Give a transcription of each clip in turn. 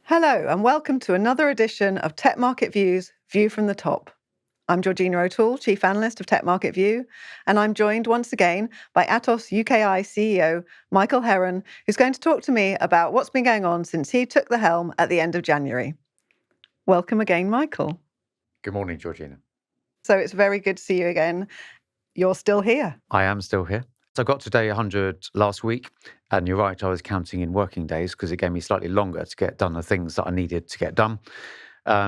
Hello, and welcome to another edition of TechMarketView's View from the Top. I'm Georgina O'Toole, Chief Analyst of TechMarketView, and I'm joined once again by Atos UK&I CEO Michael Herron, who's going to talk to me about what's been going on since he took the helm at the end of January. Welcome again, Michael. Good morning, Georgina. So it's very good to see you again. You're still here. I am still here. So I got to day 100 last week, and you're right, I was counting in working days because it gave me slightly longer to get done the things that I needed to get done.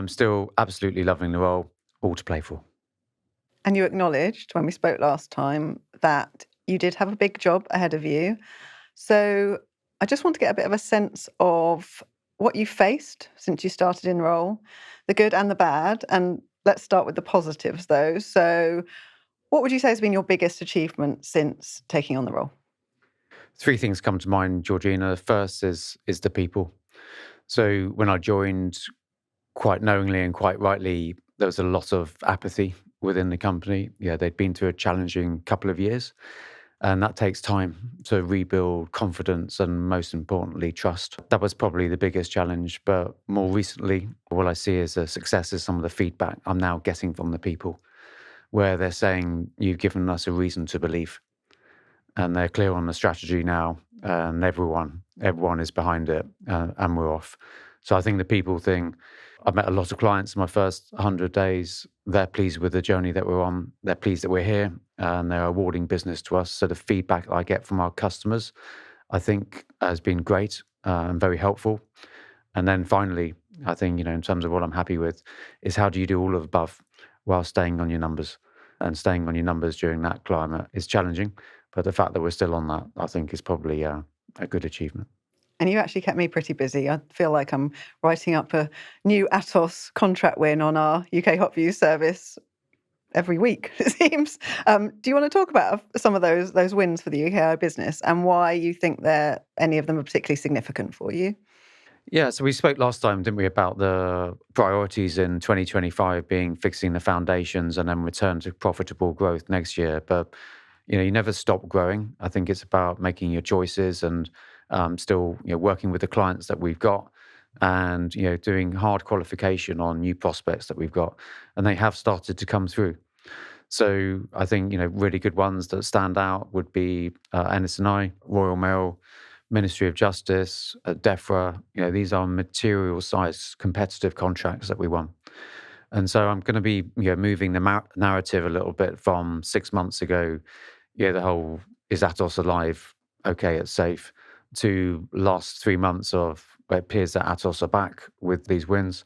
Still absolutely loving the role, all to play for. And you acknowledged when we spoke last time that you did have a big job ahead of you. So I just want to get a bit of a sense of what you faced since you started in role, the good and the bad. And let's start with the positives, though. So what would you say has been your biggest achievement since taking on the role? Three things come to mind, Georgina. The first is the people. So when I joined, quite knowingly and quite rightly, there was a lot of apathy within the company. Yeah, they'd been through a challenging couple of years. And that takes time to rebuild confidence and, most importantly, trust. That was probably the biggest challenge. But more recently, what I see as a success is some of the feedback I'm now getting from the people, where they're saying, you've given us a reason to believe. And they're clear on the strategy now, and everyone is behind it, and we're off. So I think the people thing, I've met a lot of clients in my first 100 days. They're pleased with the journey that we're on. They're pleased that we're here, and they're awarding business to us. So the feedback I get from our customers, I think, has been great and very helpful. And then finally, I think, in terms of what I'm happy with, is how do you do all of the above while staying on your numbers? And staying on your numbers during that climate is challenging. But the fact that we're still on that, I think, is probably a good achievement. And you actually kept me pretty busy. I feel like I'm writing up a new Atos contract win on our UK Hot View service every week, it seems. Do you want to talk about some of those wins for the UKI business and why you think any of them are particularly significant for you? Yeah, so we spoke last time, didn't we, about the priorities in 2025 being fixing the foundations and then return to profitable growth next year. But, you never stop growing. I think it's about making your choices and still, working with the clients that we've got and, doing hard qualification on new prospects that we've got. And they have started to come through. So I think, really good ones that stand out would be NS&I, Royal Mail, Ministry of Justice, DEFRA. These are material size competitive contracts that we won. And so I'm going to be moving the narrative a little bit from 6 months ago, the whole is Atos alive? Okay, it's safe, to last 3 months of where it appears that Atos are back with these wins.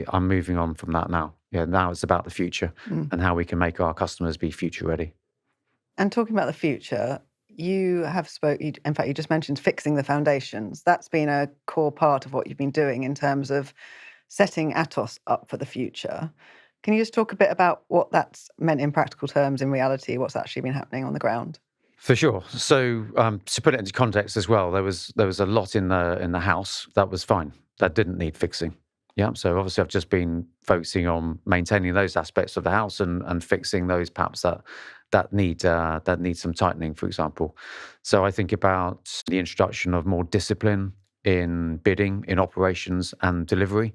I'm moving on from that now. Now it's about the future and how we can make our customers be future ready. And talking about the future, you just mentioned fixing the foundations. That's been a core part of what you've been doing in terms of setting Atos up for the future. Can you just talk a bit about what that's meant in practical terms, in reality, what's actually been happening on the ground? For sure. So to put it into context as well, there was a lot in the house that was fine, that didn't need fixing. Yeah. So obviously I've just been focusing on maintaining those aspects of the house and fixing those perhaps that need some tightening, for example. So I think about the introduction of more discipline in bidding, in operations and delivery.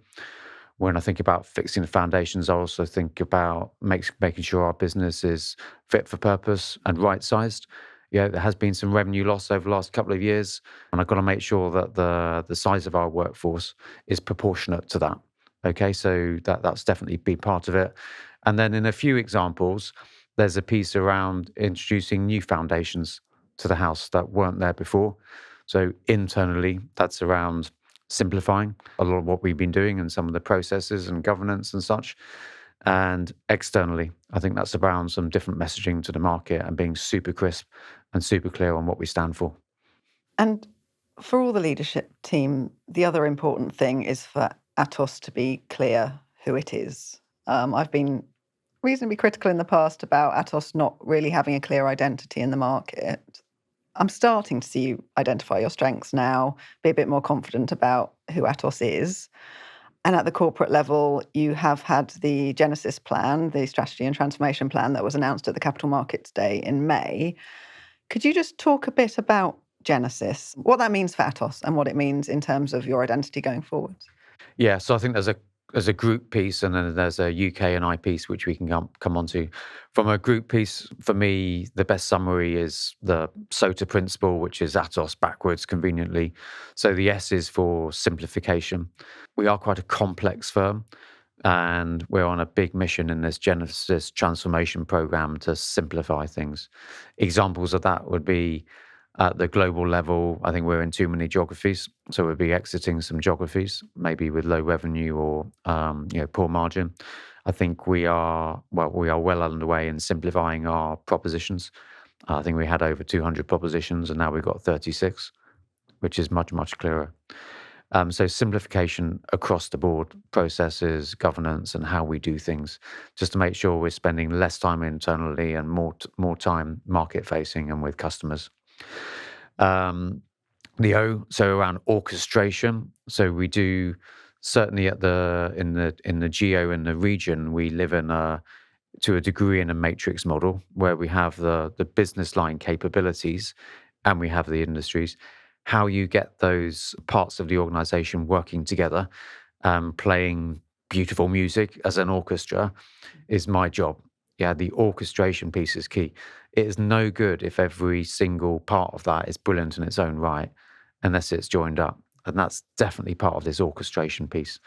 When I think about fixing the foundations, I also think about making sure our business is fit for purpose and right-sized. Yeah, there has been some revenue loss over the last couple of years, and I've got to make sure that the size of our workforce is proportionate to that. Okay, so that's definitely been part of it. And then in a few examples, there's a piece around introducing new foundations to the house that weren't there before. So internally, that's around simplifying a lot of what we've been doing and some of the processes and governance and such. And externally, I think that's around some different messaging to the market and being super crisp and super clear on what we stand for. And for all the leadership team, the other important thing is for Atos to be clear who it is. I've been reasonably critical in the past about Atos not really having a clear identity in the market. I'm starting to see you identify your strengths now, be a bit more confident about who Atos is. And at the corporate level, you have had the Genesis plan, the strategy and transformation plan that was announced at the Capital Markets Day in May. Could you just talk a bit about Genesis, what that means for Atos and what it means in terms of your identity going forward. Yeah, so I think there's a group piece and then there's a UK&I piece, which we can come onto. From a group piece, for me, the best summary is the SOTA principle, which is Atos backwards conveniently. So the S is for simplification. We are quite a complex firm, and we're on a big mission in this Genesis transformation program to simplify things. Examples of that would be at the global level, I think we're in too many geographies, so we'll be exiting some geographies, maybe with low revenue or poor margin. I think we are well underway in simplifying our propositions. I think we had over 200 propositions, and now we've got 36, which is much, much clearer. So simplification across the board, processes, governance, and how we do things, just to make sure we're spending less time internally and more time market facing and with customers. The O, so around orchestration. So we do certainly in the geo in the region, we live to a degree in a matrix model where we have the business line capabilities and we have the industries. How you get those parts of the organization working together, playing beautiful music as an orchestra is my job. Yeah, the orchestration piece is key. It is no good if every single part of that is brilliant in its own right, unless it's joined up. And that's definitely part of this orchestration piece.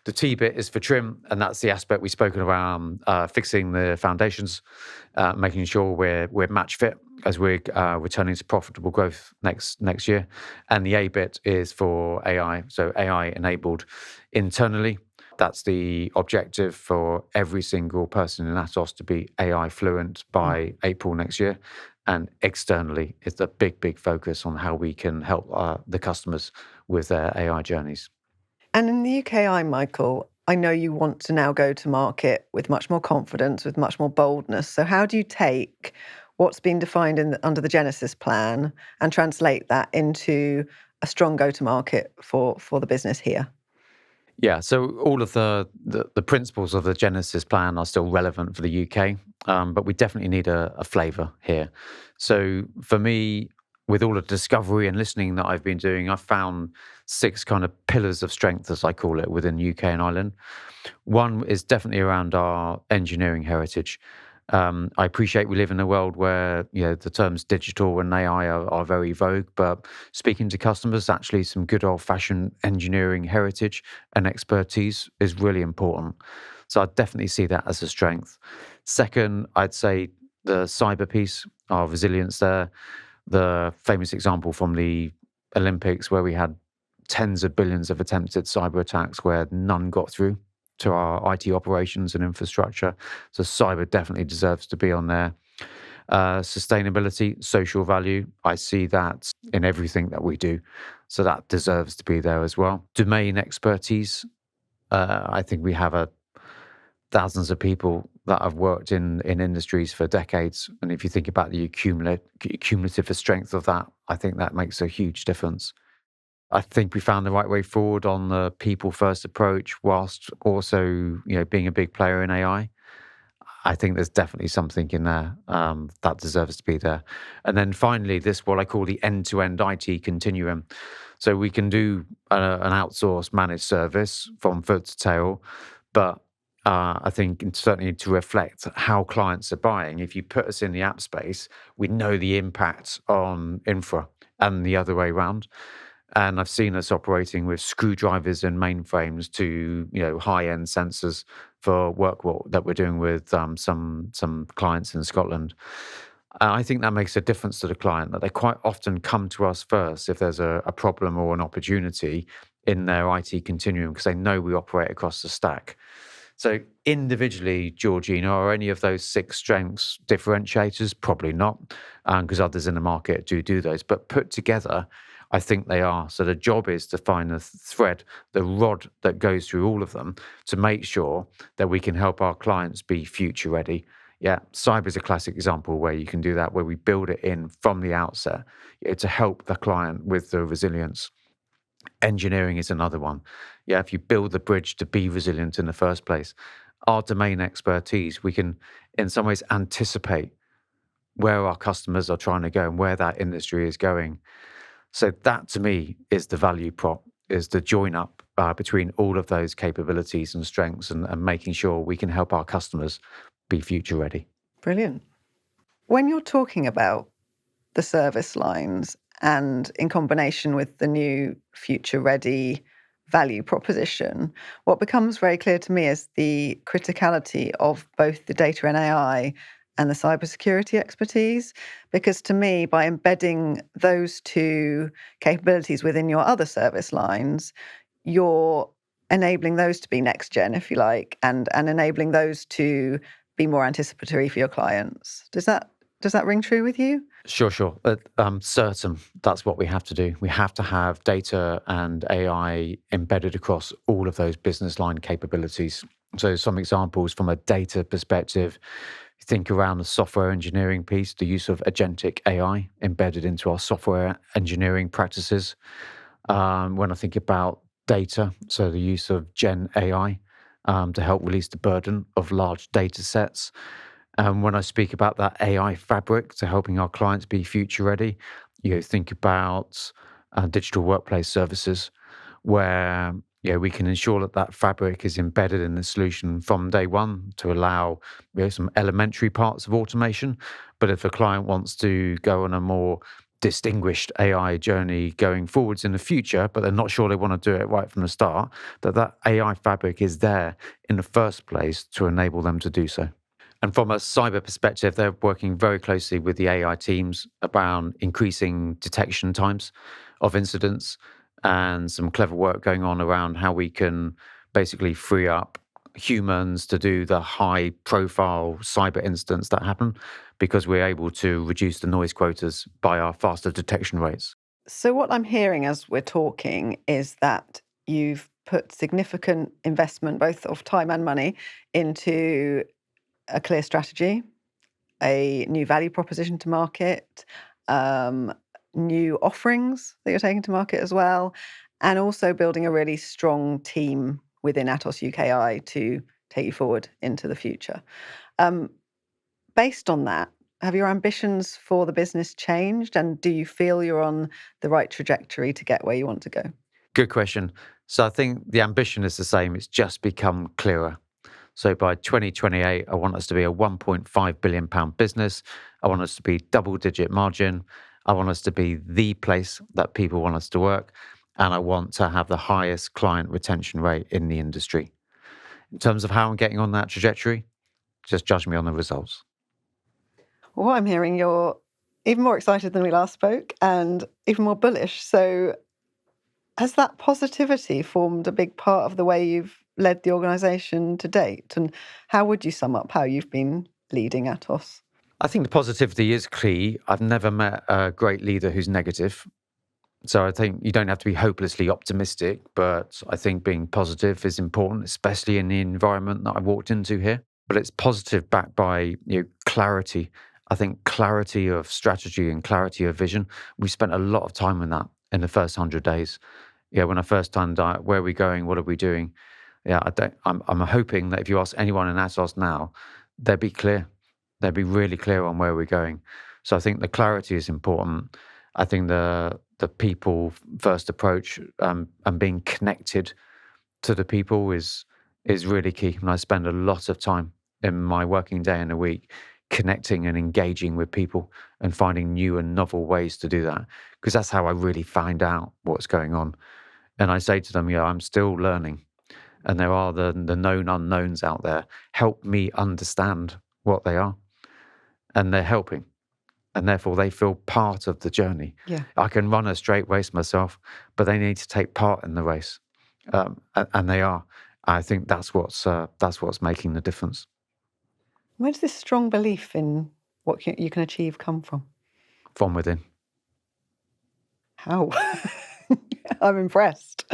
The T bit is for trim, and that's the aspect we've spoken around fixing the foundations, making sure we're match fit as we're returning to profitable growth next year. And the A bit is for AI, so AI enabled internally. That's the objective for every single person in Atos to be AI fluent by April next year. And externally, it's a big, big focus on how we can help the customers with their AI journeys. And in the UK&I, Michael, I know you want to now go to market with much more confidence, with much more boldness. So how do you take what's been defined under the Genesis plan and translate that into a strong go-to-market for the business here? Yeah, so all of the principles of the Genesis plan are still relevant for the UK, but we definitely need a flavour here. So for me, with all the discovery and listening that I've been doing, I've found 6 kind of pillars of strength, as I call it, within UK and Ireland. One is definitely around our engineering heritage. I appreciate we live in a world where the terms digital and AI are very vogue, but speaking to customers, actually some good old-fashioned engineering heritage and expertise is really important. So I definitely see that as a strength. Second, I'd say the cyber piece, our resilience there. The famous example from the Olympics where we had tens of billions of attempted cyber attacks where none got through to our IT operations and infrastructure. So cyber definitely deserves to be on there. Sustainability, social value, I see that in everything that we do. So that deserves to be there as well. Domain expertise, I think we have thousands of people that have worked in industries for decades. And if you think about the cumulative strength of that, I think that makes a huge difference. I think we found the right way forward on the people first approach, whilst also, being a big player in AI. I think there's definitely something in there that deserves to be there. And then finally, what I call the end-to-end IT continuum. So we can do an outsourced managed service from foot to tail, but I think certainly to reflect how clients are buying, if you put us in the app space, we know the impact on infra and the other way around. And I've seen us operating with screwdrivers and mainframes to high-end sensors for work that we're doing with some clients in Scotland. I think that makes a difference to the client, that they quite often come to us first if there's a problem or an opportunity in their IT continuum, because they know we operate across the stack. So individually, Georgina, are any of those 6 strengths differentiators? Probably not, because others in the market do those. But put together, I think they are. So the job is to find the thread, the rod that goes through all of them to make sure that we can help our clients be future ready. Yeah, cyber is a classic example where you can do that, where we build it in from the outset to help the client with the resilience. Engineering is another one. Yeah, if you build the bridge to be resilient in the first place, our domain expertise, we can in some ways anticipate where our customers are trying to go and where that industry is going. So that to me is the value prop, is the join up between all of those capabilities and strengths and making sure we can help our customers be future ready. Brilliant. When you're talking about the service lines and in combination with the new future ready value proposition, what becomes very clear to me is the criticality of both the data and AI and the cybersecurity expertise. Because to me, by embedding those two capabilities within your other service lines, you're enabling those to be next gen, if you like, and enabling those to be more anticipatory for your clients. Does that ring true with you? Sure. I'm certain that's what we have to do. We have to have data and AI embedded across all of those business line capabilities. So some examples from a data perspective, think around the software engineering piece, the use of agentic AI embedded into our software engineering practices. When I think about data, so the use of Gen AI to help release the burden of large data sets. When I speak about that AI fabric to helping our clients be future ready, think about digital workplace services where we can ensure that that fabric is embedded in the solution from day one to allow some elementary parts of automation. But if a client wants to go on a more distinguished AI journey going forwards in the future, but they're not sure they want to do it right from the start, that AI fabric is there in the first place to enable them to do so. And from a cyber perspective, they're working very closely with the AI teams around increasing detection times of incidents and some clever work going on around how we can basically free up humans to do the high profile cyber incidents that happen because we're able to reduce the noise quotas by our faster detection rates. So, what I'm hearing as we're talking is that you've put significant investment, both of time and money, into a clear strategy, a new value proposition to market, new offerings that you're taking to market as well, and also building a really strong team within Atos UK&I to take you forward into the future. Based on that, have your ambitions for the business changed, and do you feel you're on the right trajectory to get where you want to go? Good question. So I think the ambition is the same. It's just become clearer. So by 2028, I want us to be a £1.5 billion business. I want us to be double-digit margin. I want us to be the place that people want us to work. And I want to have the highest client retention rate in the industry. In terms of how I'm getting on that trajectory, just judge me on the results. Well, what I'm hearing, you're even more excited than we last spoke and even more bullish. So has that positivity formed a big part of the way you've led the organisation to date? And how would you sum up how you've been leading Atos? I think the positivity is key. I've never met a great leader who's negative. So I think you don't have to be hopelessly optimistic, but I think being positive is important, especially in the environment that I walked into here. But it's positive backed by clarity. I think clarity of strategy and clarity of vision. We spent a lot of time on that in the first 100 days. When I first turned out, where are we going? What are we doing? I'm hoping that if you ask anyone in Atos now, they'd be clear. They'd be really clear on where we're going. So I think the clarity is important. I think the people first approach and being connected to the people is really key. And I spend a lot of time in my working day in a week connecting and engaging with people and finding new and novel ways to do that, because that's how I really find out what's going on. And I say to them, I'm still learning, and there are the known unknowns out there. Help me understand what they are, and they're helping. And therefore, they feel part of the journey. Yeah. I can run a straight race myself, but they need to take part in the race, and they are. I think that's what's making the difference. Where does this strong belief in what you can achieve come from? From within. How? I'm impressed.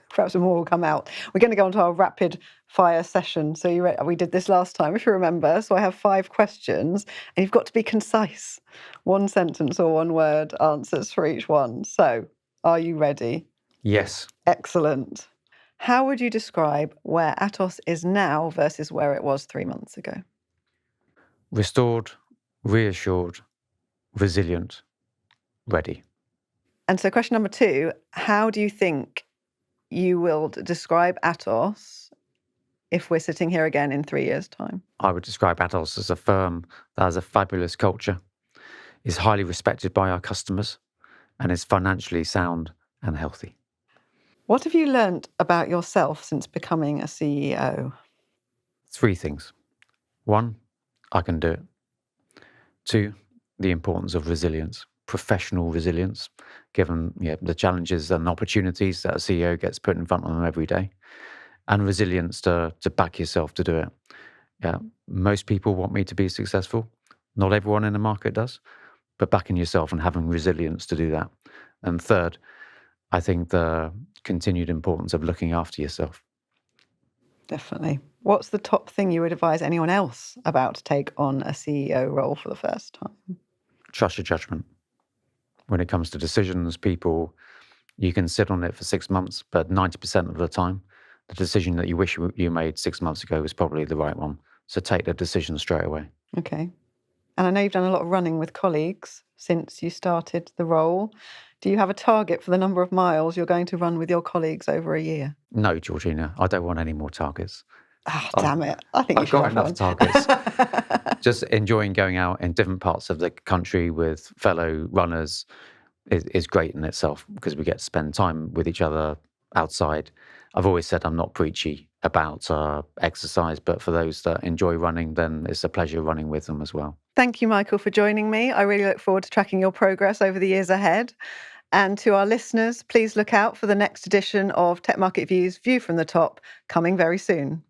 Perhaps more will come out. We're going to go on to our rapid fire session. So we did this last time, if you remember. So I have 5 questions, and you've got to be concise. 1 sentence or 1 word answers for each one. So are you ready? Yes. Excellent. How would you describe where Atos is now versus where it was 3 months ago? Restored, reassured, resilient, ready. And so question number 2, how do you think you will describe Atos if we're sitting here again in 3 years' time? I would describe Atos as a firm that has a fabulous culture, is highly respected by our customers, and is financially sound and healthy. What have you learnt about yourself since becoming a CEO? 3 things. 1, I can do it. 2, the importance of resilience, professional resilience, given the challenges and opportunities that a CEO gets put in front of them every day, and resilience to back yourself to do it. Yeah, most people want me to be successful. Not everyone in the market does, but backing yourself and having resilience to do that. And 3rd, I think the continued importance of looking after yourself. Definitely. What's the top thing you would advise anyone else about to take on a CEO role for the first time? Trust your judgment. When it comes to decisions, people, you can sit on it for 6 months, but 90% of the time, the decision that you wish you made 6 months ago was probably the right one. So take the decision straight away. Okay. And I know you've done a lot of running with colleagues since you started the role. Do you have a target for the number of miles you're going to run with your colleagues over a year? No, Georgina, I don't want any more targets. Ah, damn it. I think you I've should got have enough one. targets. Just enjoying going out in different parts of the country with fellow runners is great in itself, because we get to spend time with each other outside. I've always said I'm not preachy about exercise, but for those that enjoy running, then it's a pleasure running with them as well. Thank you, Michael, for joining me. I really look forward to tracking your progress over the years ahead. And to our listeners, please look out for the next edition of TechMarketView's View from the Top, coming very soon.